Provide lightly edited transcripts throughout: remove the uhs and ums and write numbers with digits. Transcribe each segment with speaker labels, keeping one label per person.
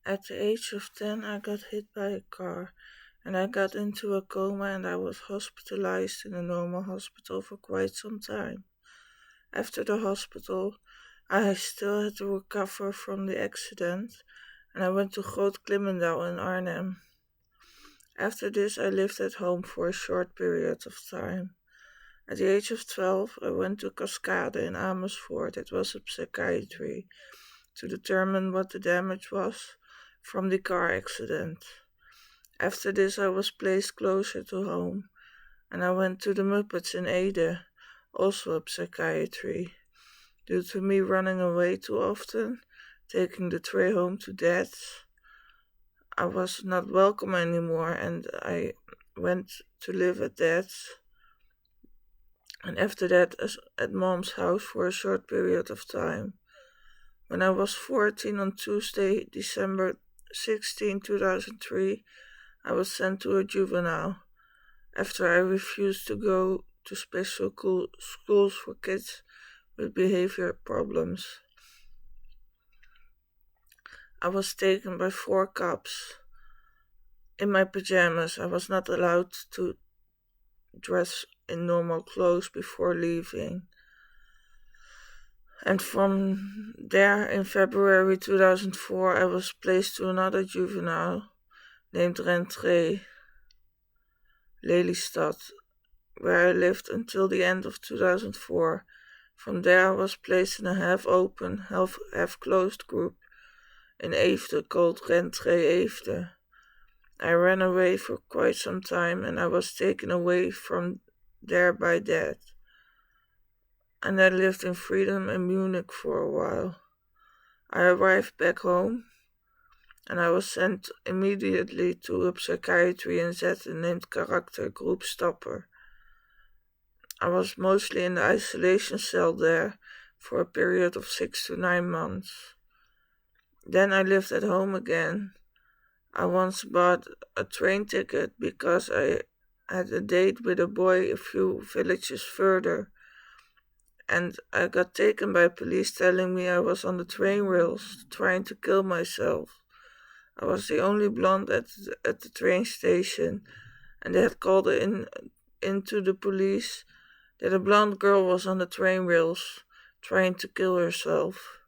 Speaker 1: At the age of 10, I got hit by a car and I got into a coma and I was hospitalized in a normal hospital for quite some time. After the hospital, I still had to recover from the accident and I went to Groot Klimmendaal in Arnhem. After this, I lived at home for a short period of time. At the age of 12, I went to Cascade in Amersfoort. It was a psychiatry to determine what the damage was from the car accident. After this, I was placed closer to home, and I went to the Muppets in Ede, also a psychiatry. Due to me running away too often, taking the tray home to dad, I was not welcome anymore, and I went to live at dad's. And after that, at mom's house for a short period of time. When I was 14 on Tuesday, December 16, 2003, I was sent to a juvenile after I refused to go to special schools for kids with behavior problems. I was taken by 4 cops in my pajamas. I was not allowed to dress in normal clothes before leaving. And from there, in February 2004, I was placed to another juvenile named Rentree, Lelystad, where I lived until the end of 2004. From there, I was placed in a half-open, half-closed group in Eefde called Rentree Eefde. I ran away for quite some time and I was taken away from there by dad. And I lived in freedom in Munich for a while. I arrived back home and I was sent immediately to a psychiatry in Zetten named Character Group Stopper. I was mostly in the isolation cell there for a period of 6 to 9 months. Then I lived at home again. I once bought a train ticket because I had a date with a boy a few villages further, and I got taken by police telling me I was on the train rails trying to kill myself. I was the only blonde at the train station, and they had called into the police that a blonde girl was on the train rails trying to kill herself,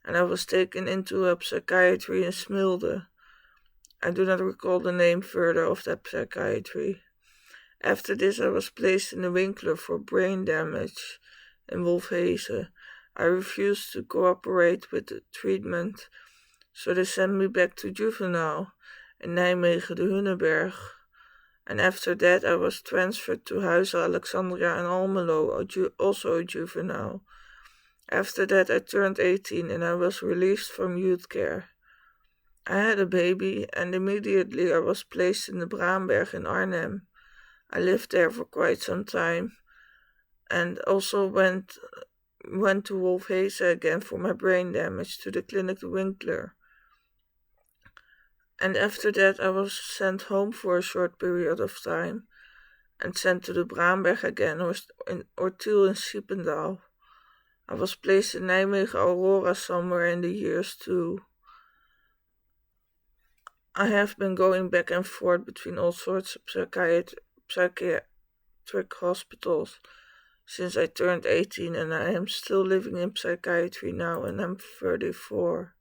Speaker 1: and I was taken into a psychiatry in Smilde. I do not recall the name further of that psychiatry. After this, I was placed in the Winkler for brain damage in Wolfheze. I refused to cooperate with the treatment, so they sent me back to juvenile in Nijmegen de Hunneberg. And after that, I was transferred to Huizen Alexandria in Almelo, also a juvenile. After that, I turned 18 and I was released from youth care. I had a baby and immediately I was placed in the Braamberg in Arnhem. I lived there for quite some time and also went to Wolfheze again for my brain damage to the clinic de Winkler. And after that I was sent home for a short period of time and sent to the Braamberg again or Tiel in Siependaal. I was placed in Nijmegen Aurora somewhere in the years too. I have been going back and forth between all sorts of psychiatric hospitals since I turned 18 and I am still living in psychiatry now and I'm 34.